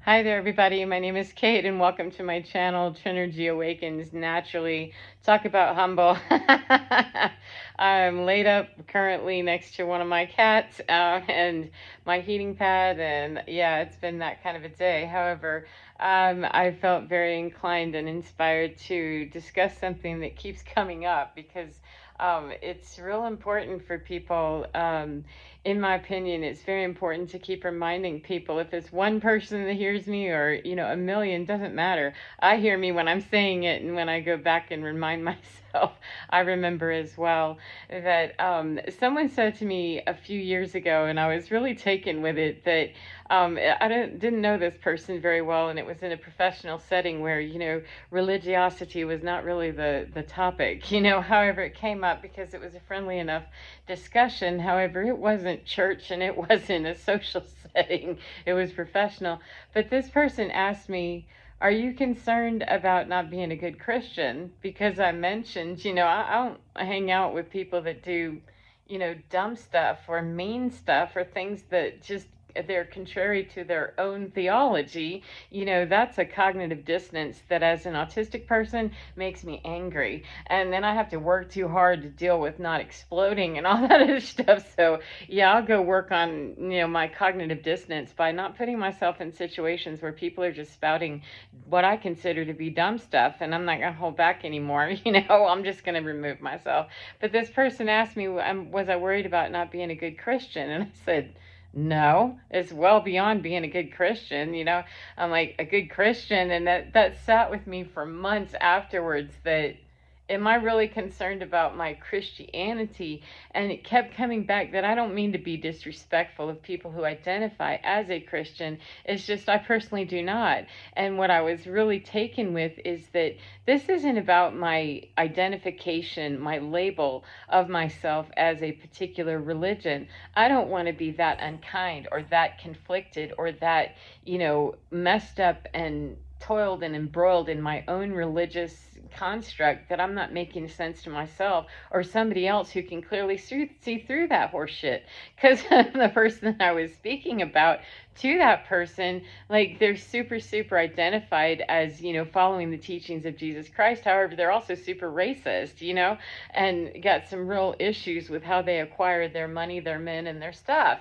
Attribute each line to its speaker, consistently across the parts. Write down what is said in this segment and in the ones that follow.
Speaker 1: Hi there, everybody. My name is Kate, and welcome to my channel, Trinergy Awakens Naturally. Talk about humble. I'm laid up currently next to one of my cats and my heating pad, and yeah, it's been that kind of a day. However, I felt very inclined and inspired to discuss something that keeps coming up because it's real important for people. In my opinion, it's very important to keep reminding people. If it's one person that hears me or, a million, doesn't matter. I hear me when I'm saying it, and when I go back and remind myself, I remember as well that someone said to me a few years ago, and I was really taken with it, that I didn't know this person very well, and it was in a professional setting where, religiosity was not really the topic, however, it came up because it was a friendly enough discussion. However, it wasn't church and it wasn't a social setting, it was professional. But this person asked me, are you concerned about not being a good Christian? Because I mentioned, I don't hang out with people that do, dumb stuff or mean stuff or things that just they're contrary to their own theology. That's a cognitive dissonance that as an autistic person makes me angry, and then I have to work too hard to deal with not exploding and all that other stuff. So yeah, I'll go work on my cognitive dissonance by not putting myself in situations where people are just spouting what I consider to be dumb stuff, and I'm not gonna hold back anymore. I'm just gonna remove myself. But this person asked me, was I worried about not being a good Christian? And I said, no, it's well beyond being a good Christian. I'm like, a good Christian, and that sat with me for months afterwards. That am I really concerned about my Christianity? And it kept coming back that I don't mean to be disrespectful of people who identify as a Christian. It's just I personally do not. And what I was really taken with is that this isn't about my identification, my label of myself as a particular religion. I don't want to be that unkind or that conflicted or that, messed up and toiled and embroiled in my own religious construct that I'm not making sense to myself or somebody else who can clearly see through that horse shit. Because the person I was speaking about, to that person, like, they're super, super identified as, following the teachings of Jesus Christ. However, they're also super racist, and got some real issues with how they acquire their money, their men, and their stuff,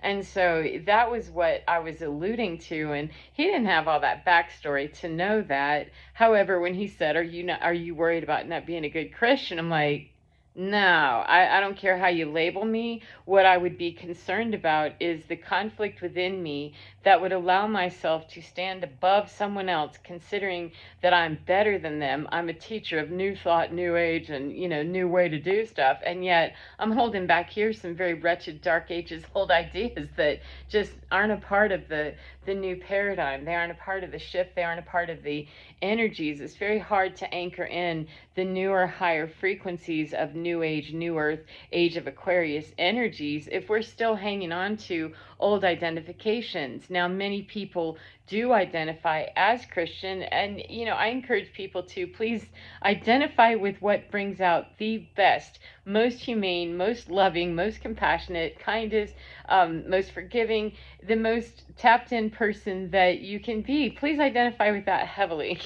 Speaker 1: And so that was what I was alluding to. And he didn't have all that backstory to know that. However, when he said, are you worried about not being a good Christian? I'm like, no, I don't care how you label me. What I would be concerned about is the conflict within me that would allow myself to stand above someone else, considering that I'm better than them. I'm a teacher of new thought, new age, and, new way to do stuff. And yet I'm holding back here some very wretched, dark ages old ideas that just aren't a part of the new paradigm. They aren't a part of the shift. They aren't a part of the energies. It's very hard to anchor in the newer, higher frequencies of new age, new earth, age of Aquarius energies if we're still hanging on to old identifications. Now, many people do identify as Christian, and I encourage people to please identify with what brings out the best, most humane, most loving, most compassionate, kindest, most forgiving, the most tapped in person that you can be. Please identify with that heavily.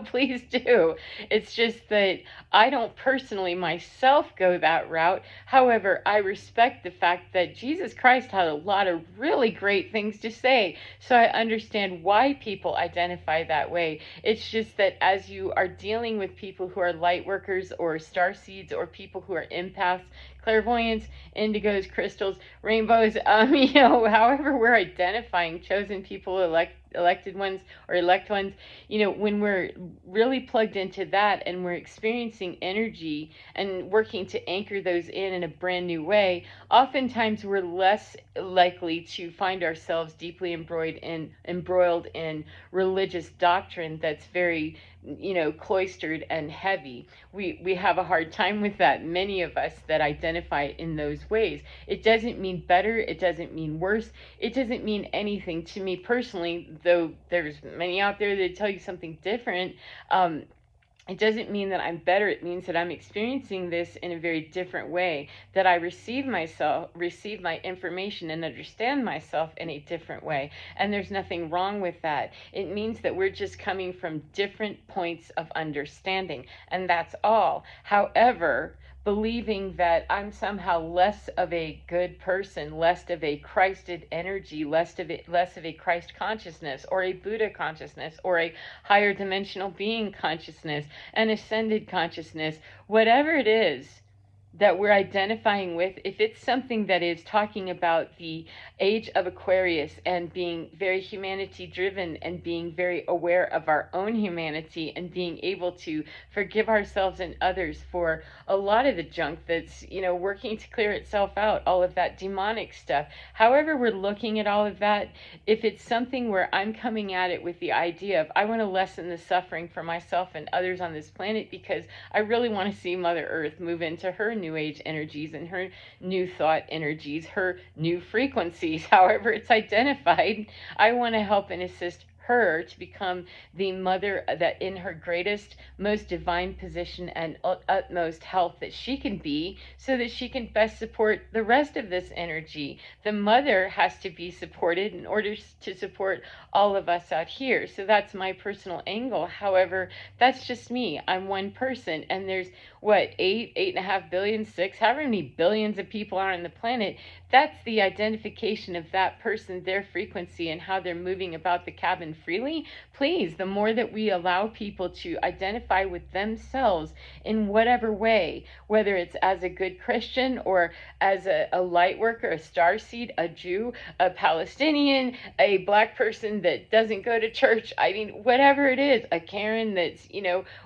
Speaker 1: Please do. It's just that I don't personally myself go that route. However, I respect the fact that Jesus Christ had a lot of really great things to say. So I understand why people identify that way. It's just that as you are dealing with people who are light workers or star seeds or people who are empaths, clairvoyants, indigos, crystals, rainbows, however we're identifying chosen people, elected ones or elect ones, when we're really plugged into that and we're experiencing energy and working to anchor those in a brand new way, oftentimes we're less likely to find ourselves deeply embroiled in religious doctrine that's very cloistered and heavy. We have a hard time with that, many of us that identify in those ways. It doesn't mean better, it doesn't mean worse, it doesn't mean anything to me personally, though there's many out there that tell you something different. it doesn't mean that I'm better. It means that I'm experiencing this in a very different way, that I receive my information and understand myself in a different way. And there's nothing wrong with that. It means that we're just coming from different points of understanding, and that's all. However, believing that I'm somehow less of a good person, less of a Christed energy, less of a Christ consciousness, or a Buddha consciousness, or a higher dimensional being consciousness, an ascended consciousness, whatever it is that we're identifying with, if it's something that is talking about the age of Aquarius and being very humanity driven and being very aware of our own humanity and being able to forgive ourselves and others for a lot of the junk that's, working to clear itself out, all of that demonic stuff. However we're looking at all of that, if it's something where I'm coming at it with the idea of, I want to lessen the suffering for myself and others on this planet because I really want to see Mother Earth move into her new age energies and her new thought energies, her new frequencies, however it's identified. I want to help and assist her to become the mother that in her greatest, most divine position and utmost health that she can be, so that she can best support the rest of this energy. The mother has to be supported in order to support all of us out here. So that's my personal angle. However, that's just me. I'm one person, and there's what, 8.5 billion, 6, however many billions of people are on the planet. That's the identification of that person, their frequency, and how they're moving about the cabin freely. Please, the more that we allow people to identify with themselves in whatever way, whether it's as a good Christian or as a light worker, a starseed, a Jew, a Palestinian, a black person that doesn't go to church, I mean, whatever it is, a Karen that's,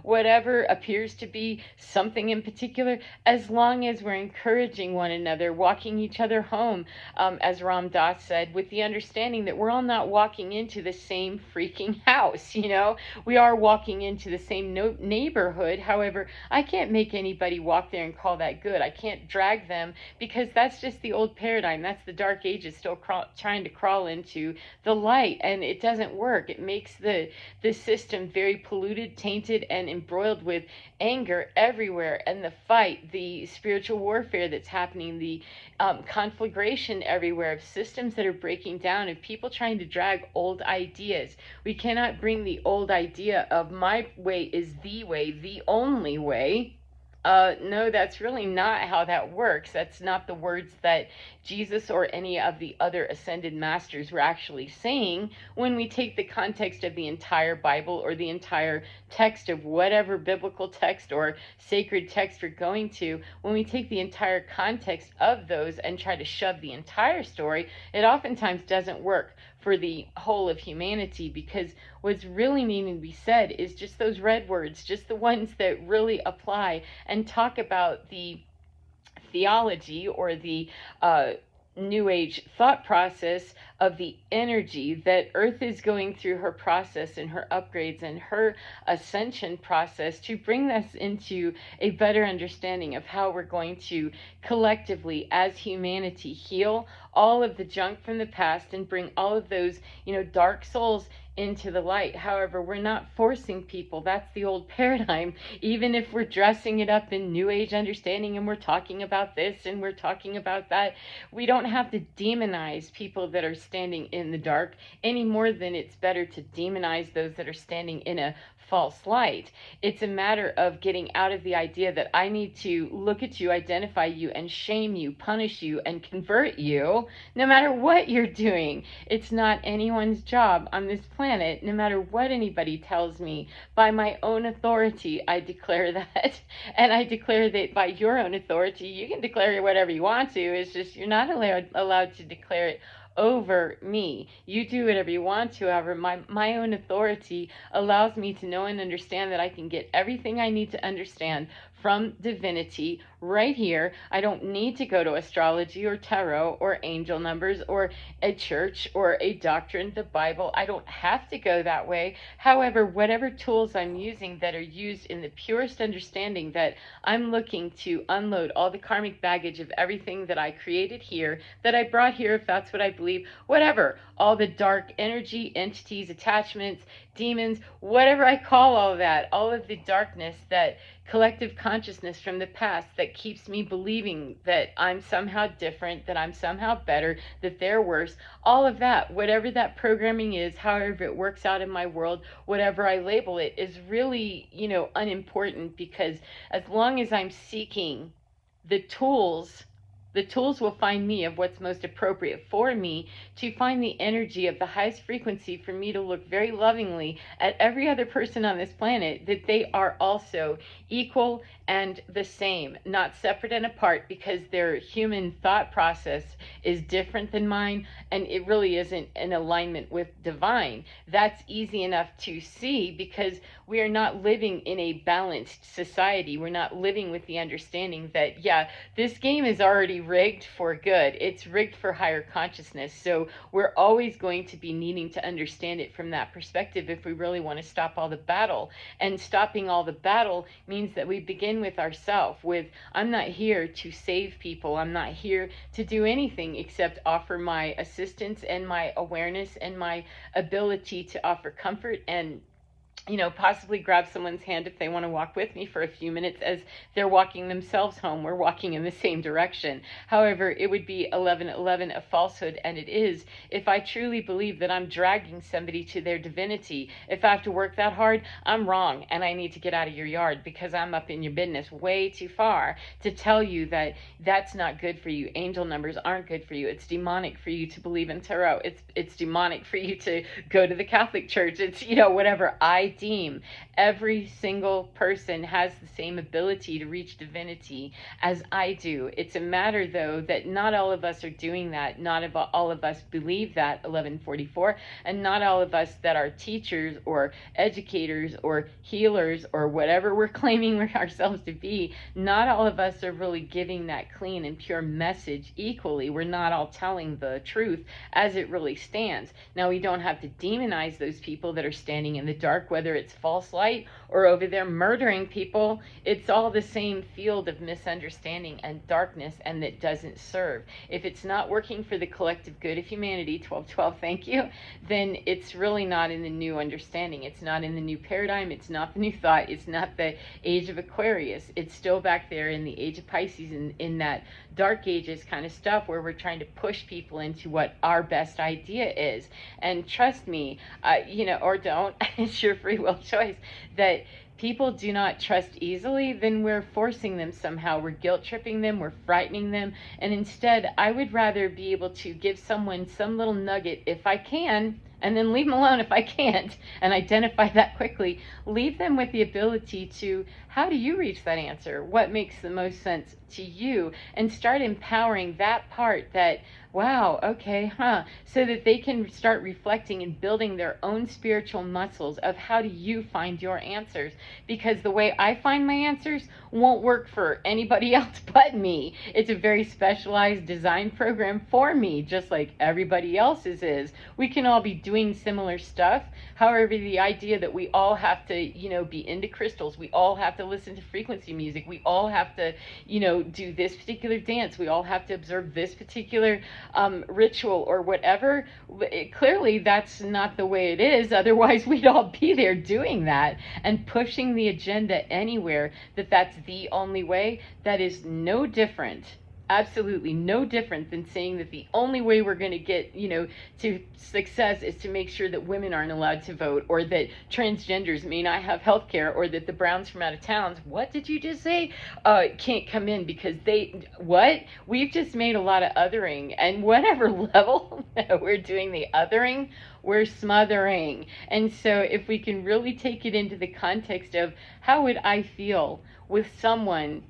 Speaker 1: whatever appears to be something in particular, as long as we're encouraging one another, walking each other home, as Ram Dass said, with the understanding that we're all not walking into the same freaking house. We are walking into the same neighborhood. However, I can't make anybody walk there and call that good. I can't drag them, because that's just the old paradigm. That's the dark ages still trying to crawl into the light, and it doesn't work. It makes the system very polluted, tainted, and embroiled with anger everywhere, and the fight, the spiritual warfare that's happening, the conflagration everywhere of systems that are breaking down, and people trying to drag old ideas. We cannot bring the old idea of my way is the way, the only way. No, that's really not how that works. That's not the words that Jesus or any of the other ascended masters were actually saying. When we take the context of the entire Bible or the entire text of whatever biblical text or sacred text we're going to, when we take the entire context of those and try to shove the entire story, it oftentimes doesn't work for the whole of humanity, because what's really needing to be said is just those red words, just the ones that really apply and talk about the theology or the New Age thought process of the energy that Earth is going through her process and her upgrades and her ascension process to bring us into a better understanding of how we're going to collectively, as humanity, heal all of the junk from the past and bring all of those, dark souls into the light. However, we're not forcing people. That's the old paradigm. Even if we're dressing it up in New Age understanding and we're talking about this and we're talking about that, we don't have to demonize people that are standing in the dark any more than it's better to demonize those that are standing in a false light. It's a matter of getting out of the idea that I need to look at you, identify you, and shame you, punish you, and convert you, no matter what you're doing. It's not anyone's job on this planet, no matter what anybody tells me. By my own authority, I declare that. And I declare that by your own authority, you can declare whatever you want to. It's just you're not allowed to declare it over me. You do whatever you want to. However, my own authority allows me to know and understand that I can get everything I need to understand from divinity right here. I don't need to go to astrology or tarot or angel numbers or a church or a doctrine, the Bible. I don't have to go that way. However, whatever tools I'm using that are used in the purest understanding that I'm looking to unload all the karmic baggage of everything that I created here, that I brought here, if that's what I believe, whatever, all the dark energy, entities, attachments, demons, whatever I call all that, all of the darkness, that collective consciousness from the past that keeps me believing that I'm somehow different, that I'm somehow better, that they're worse, all of that, whatever that programming is, however it works out in my world, whatever I label it, is really, unimportant, because as long as I'm seeking the tools, the tools will find me of what's most appropriate for me, to find the energy of the highest frequency for me to look very lovingly at every other person on this planet, that they are also equal and the same, not separate and apart, because their human thought process is different than mine, and it really isn't in alignment with divine. That's easy enough to see, because we are not living in a balanced society. We're not living with the understanding that, yeah, this game is already rigged for good. It's rigged for higher consciousness. So we're always going to be needing to understand it from that perspective if we really want to stop all the battle. And stopping all the battle means that we begin with ourselves, with, I'm not here to save people. I'm not here to do anything except offer my assistance and my awareness and my ability to offer comfort and possibly grab someone's hand if they want to walk with me for a few minutes as they're walking themselves home. We're walking in the same direction. However, it would be 1111 a falsehood, and it is, if I truly believe that I'm dragging somebody to their divinity. If I have to work that hard, I'm wrong, and I need to get out of your yard, because I'm up in your business way too far to tell you that that's not good for you. Angel numbers aren't good for you. It's demonic for you to believe in tarot. It's demonic for you to go to the Catholic Church. It's, whatever. I deem every single person has the same ability to reach divinity as I do. It's a matter, though, that not all of us are doing that. Not all of us believe that, 1144, and not all of us that are teachers or educators or healers or whatever we're claiming ourselves to be, not all of us are really giving that clean and pure message equally. We're not all telling the truth as it really stands. Now, we don't have to demonize those people that are standing in the dark, whether it's false light or over there murdering people. It's all the same field of misunderstanding and darkness, and that doesn't serve. If it's not working for the collective good of humanity, 1212, thank you, then it's really not in the new understanding. It's not in the new paradigm. It's not the new thought. It's not the age of Aquarius. It's still back there in the age of Pisces, in that dark ages kind of stuff, where we're trying to push people into what our best idea is. And trust me, or don't, it's your free will choice, that people do not trust easily, then we're forcing them somehow. We're guilt tripping them, we're frightening them. And instead, I would rather be able to give someone some little nugget if I can, and then leave them alone if I can't, and identify that quickly. Leave them with the ability to, how do you reach that answer? What makes the most sense to you? And start empowering that part that, wow, okay, so that they can start reflecting and building their own spiritual muscles of how do you find your answers. Because the way I find my answers won't work for anybody else but me. It's a very specialized design program for me, just like everybody else's is. We can all be doing similar stuff. However, the idea that we all have to, be into crystals, we all have to listen to frequency music, we all have to, do this particular dance, we all have to observe this particular ritual or whatever, clearly that's not the way it is. Otherwise, we'd all be there doing that and pushing the agenda anywhere, that's the only way. That is no different, absolutely no different, than saying that the only way we're going to get, to success is to make sure that women aren't allowed to vote, or that transgenders may not have health care, or that the Browns from out of towns, what did you just say, can't come in because what? We've just made a lot of othering, and whatever level we're doing the othering, we're smothering. And so if we can really take it into the context of, how would I feel with someone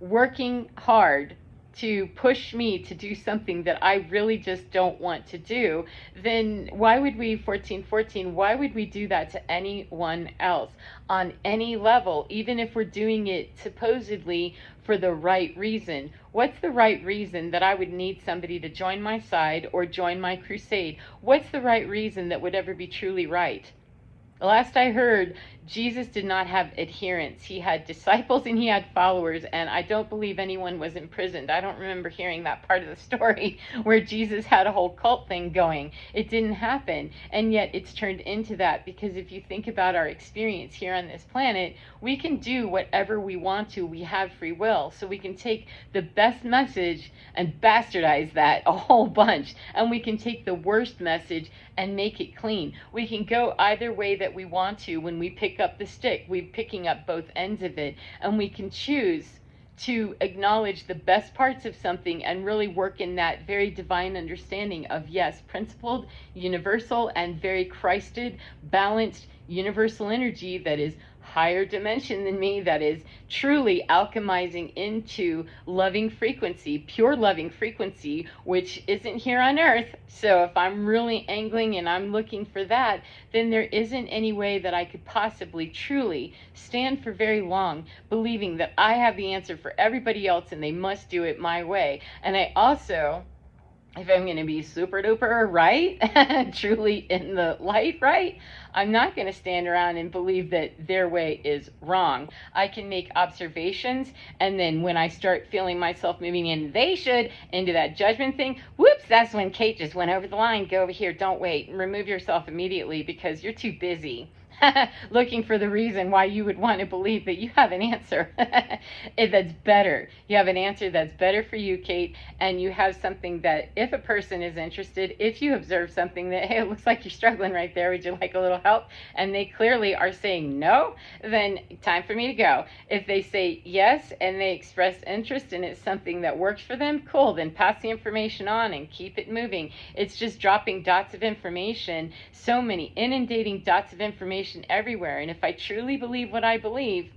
Speaker 1: working hard to push me to do something that I really just don't want to do, then why would we, 1414, why would we do that to anyone else on any level, even if we're doing it supposedly for the right reason? What's the right reason that I would need somebody to join my side or join my crusade? What's the right reason that would ever be truly right? The last I heard, Jesus did not have adherents. He had disciples and he had followers, and I don't believe anyone was imprisoned. I don't remember hearing that part of the story where Jesus had a whole cult thing going. It didn't happen, and yet it's turned into that, because if you think about our experience here on this planet, we can do whatever we want to. We have free will, so we can take the best message and bastardize that a whole bunch, and we can take the worst message and make it clean. We can go either way that we want to. When we pick up the stick, we're picking up both ends of it, and we can choose to acknowledge the best parts of something and really work in that very divine understanding of, yes, principled, universal, and very Christed, balanced, universal energy that is higher dimension than me, that is truly alchemizing into loving frequency, pure loving frequency, which isn't here on earth. So if I'm really angling and I'm looking for that, then there isn't any way that I could possibly truly stand for very long believing that I have the answer for everybody else and they must do it my way. And I also, if I'm going to be super duper right, truly in the light right, I'm not going to stand around and believe that their way is wrong. I can make observations, and then when I start feeling myself moving in, they should, into that judgment thing, whoops, that's when Kate just went over the line. Go over here, don't wait, remove yourself immediately because you're too busy looking for the reason why you would want to believe that you have an answer that's better. You have an answer that's better for you, Kate, and you have something that if a person is interested, if you observe something that, hey, it looks like you're struggling right there, would you like a little help? And they clearly are saying no, then time for me to go. If they say yes and they express interest and it's something that works for them, cool, then pass the information on and keep it moving. It's just dropping dots of information, so many inundating dots of information everywhere. And if I truly believe what I believe,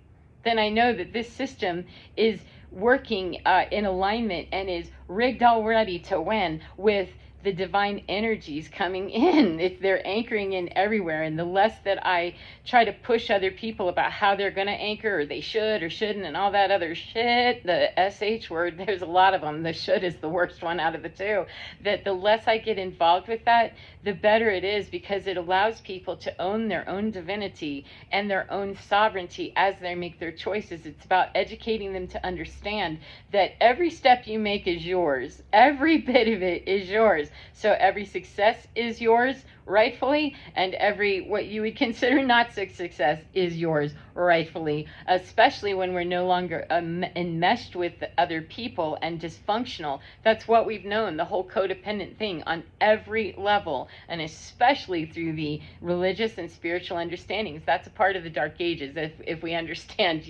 Speaker 1: then I know that this system is working in alignment and is rigged already to win with the divine energies coming in. They're anchoring in everywhere. And the less that I try to push other people about how they're going to anchor, or they should or shouldn't, and all that other shit, the SH word, there's a lot of them. The should is the worst one out of the two. That the less I get involved with that, the better it is, because it allows people to own their own divinity and their own sovereignty as they make their choices. It's about educating them to understand that every step you make is yours. Every bit of it is yours. So every success is yours rightfully, and every what you would consider not success is yours rightfully, especially when we're no longer enmeshed with other people and dysfunctional. That's what we've known, the whole codependent thing on every level, and especially through the religious and spiritual understandings. That's a part of the Dark Ages. If we understand,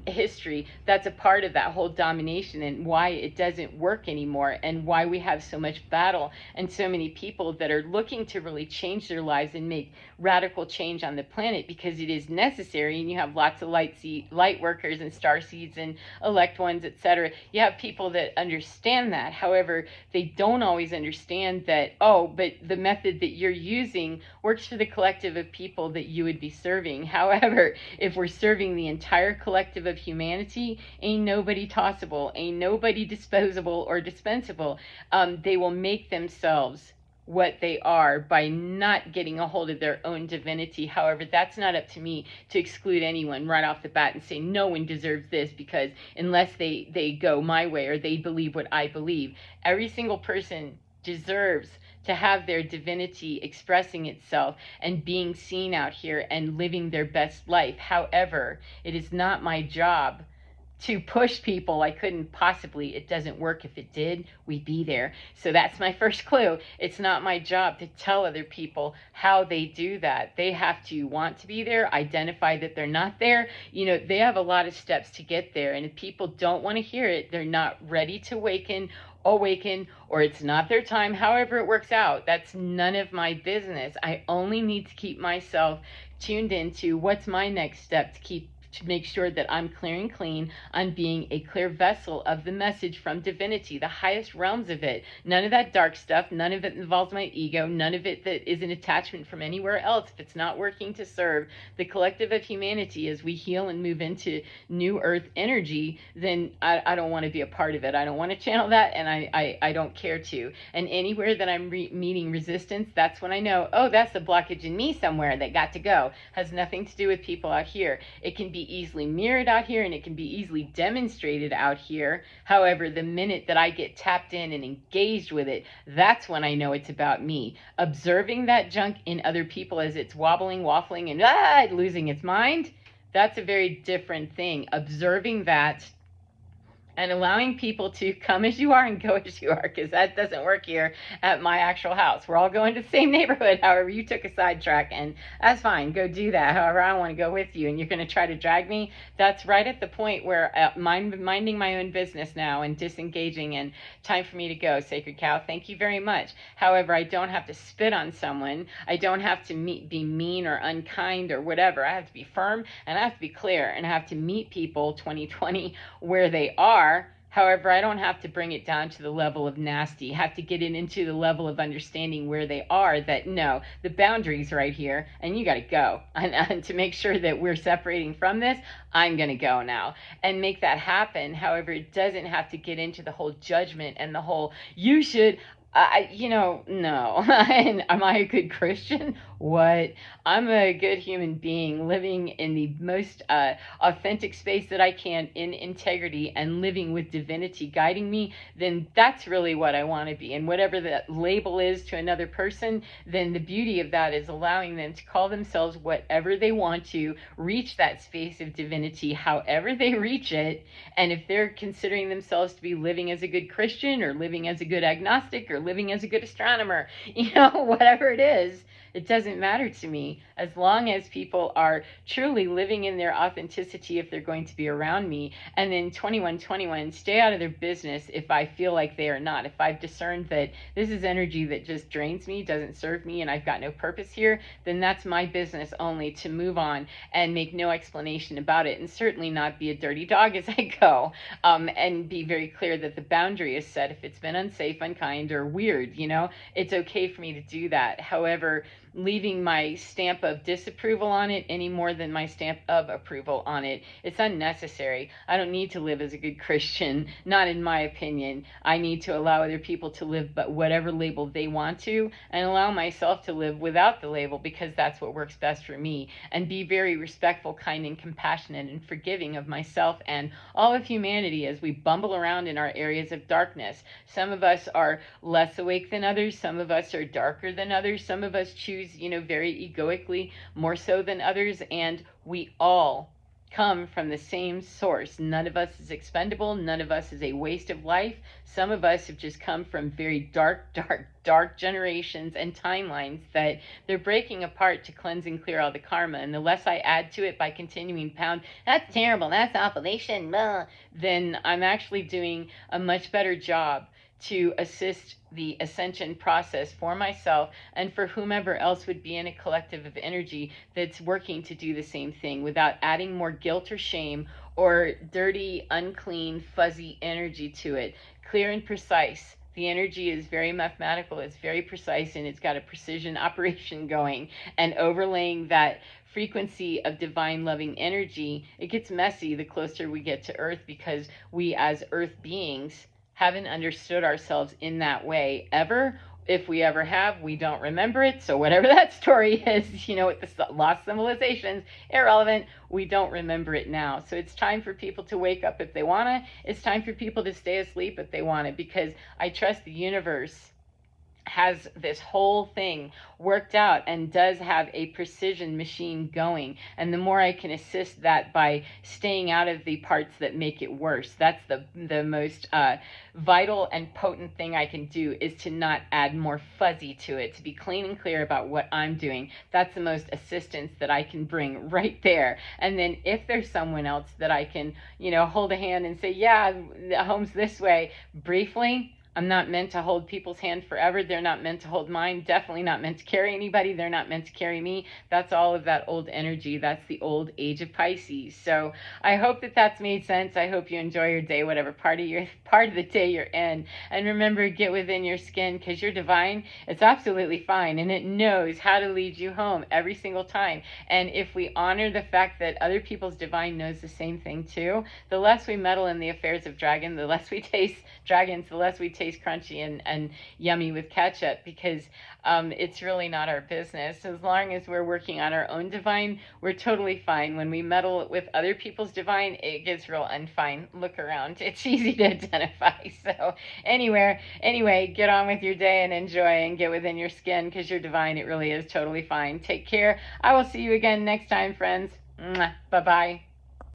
Speaker 1: history, that's a part of that whole domination and why it doesn't work anymore, and why we have so much battle and so many people that are looking to really change their lives and make radical change on the planet, because it is necessary. And you have lots of light workers and star seeds and elect ones, etc. You have people that understand that. However, they don't always understand that, oh, but the method that you're using works for the collective of people that you would be serving. However, if we're serving the entire collective of humanity, ain't nobody tossable, ain't nobody disposable or dispensable. They will make themselves what they are by not getting a hold of their own divinity. However, that's not up to me to exclude anyone right off the bat and say no one deserves this, because unless they go my way or they believe what I believe, every single person deserves to have their divinity expressing itself and being seen out here and living their best life. However, it is not my job to push people. I couldn't possibly. It doesn't work. If it did, we'd be there. So that's my first clue. It's not my job to tell other people how they do that. They have to want to be there, identify that they're not there. They have a lot of steps to get there. And if people don't want to hear it, they're not ready to awaken, or it's not their time. However it works out, that's none of my business. I only need to keep myself tuned into what's my next step to keep to make sure that I'm clear and clean on being a clear vessel of the message from divinity, the highest realms of it. None of that dark stuff, none of it involves my ego, none of it that is an attachment from anywhere else. If it's not working to serve the collective of humanity as we heal and move into new earth energy, then I don't want to be a part of it. I don't want to channel that, and I don't care to. And anywhere that I'm meeting resistance, that's when I know, oh, that's a blockage in me somewhere that got to go. Has nothing to do with people out here. It can be easily mirrored out here, and it can be easily demonstrated out here. However, the minute that I get tapped in and engaged with it, that's when I know it's about me. Observing that junk in other people as it's wobbling, waffling, and losing its mind, that's a very different thing. Observing that and allowing people to come as you are and go as you are, because that doesn't work here at my actual house. We're all going to the same neighborhood. However, you took a sidetrack, and that's fine. Go do that. However, I want to go with you, and you're going to try to drag me. That's right at the point where minding my own business now and disengaging, and time for me to go. Sacred Cow, thank you very much. However, I don't have to spit on someone. I don't have to be mean or unkind or whatever. I have to be firm, and I have to be clear, and I have to meet people 2020 where they are. However, I don't have to bring it down to the level of nasty. I have to get it into the level of understanding where they are, that no, the boundary's right here, and you got to go. And to make sure that we're separating from this, I'm going to go now and make that happen. However, it doesn't have to get into the whole judgment and the whole, you should, no. And am I a good Christian? What? I'm a good human being living in the most authentic space that I can, in integrity, and living with divinity guiding me. Then that's really what I want to be. And whatever that label is to another person, then the beauty of that is allowing them to call themselves whatever they want to, reach that space of divinity however they reach it. And if they're considering themselves to be living as a good Christian, or living as a good agnostic, or living as a good astronomer, whatever it is, it doesn't matter to me, as long as people are truly living in their authenticity if they're going to be around me. And then 2121, stay out of their business if I feel like they are not. If I've discerned that this is energy that just drains me, doesn't serve me, and I've got no purpose here, then that's my business only to move on and make no explanation about it, and certainly not be a dirty dog as I go, and be very clear that the boundary is set. If it's been unsafe, unkind, or weird, it's okay for me to do that. However, leaving my stamp of disapproval on it any more than my stamp of approval on it, it's unnecessary. I don't need to live as a good Christian, not in my opinion. I need to allow other people to live but whatever label they want to, and allow myself to live without the label, because that's what works best for me, and be very respectful, kind, and compassionate, and forgiving of myself and all of humanity as we bumble around in our areas of darkness. Some of us are less awake than others. Some of us are darker than others. Some of us choose, very egoically more so than others, and we all come from the same source. None of us is expendable. None of us is a waste of life. Some of us have just come from very dark generations and timelines that they're breaking apart to cleanse and clear all the karma. And the less I add to it by continuing pound, that's terrible, that's awful, they shouldn't, then I'm actually doing a much better job to assist the ascension process for myself and for whomever else would be in a collective of energy that's working to do the same thing, without adding more guilt or shame or dirty, unclean, fuzzy energy to it. Clear and precise. The energy is very mathematical, it's very precise, and it's got a precision operation going. And overlaying that frequency of divine loving energy, it gets messy the closer we get to Earth, because we as Earth beings haven't understood ourselves in that way ever. If we ever have, we don't remember it. So whatever that story is, with the lost civilizations, irrelevant. We don't remember it now. So it's time for people to wake up if they want to. It's time for people to stay asleep if they want to, because I trust the universe has this whole thing worked out and does have a precision machine going. And the more I can assist that by staying out of the parts that make it worse, that's the most vital and potent thing I can do, is to not add more fuzzy to it, to be clean and clear about what I'm doing. That's the most assistance that I can bring right there. And then if there's someone else that I can, hold a hand and say, yeah, the home's this way, briefly, I'm not meant to hold people's hand forever. They're not meant to hold mine. Definitely not meant to carry anybody. They're not meant to carry me. That's all of that old energy. That's the old age of Pisces. So I hope that that's made sense. I hope you enjoy your day, whatever part of the day you're in. And remember, get within your skin, because you're divine. It's absolutely fine, and it knows how to lead you home every single time. And if we honor the fact that other people's divine knows the same thing too, the less we meddle in the affairs of dragon, the less we taste dragons, the less we taste crunchy and yummy with ketchup, because it's really not our business. As long as we're working on our own divine, we're totally fine. When we meddle with other people's divine, it gets real unfine. Look around. It's easy to identify. So anyway, get on with your day and enjoy and get within your skin, because you're divine. It really is totally fine. Take care. I will see you again next time, friends. Bye-bye.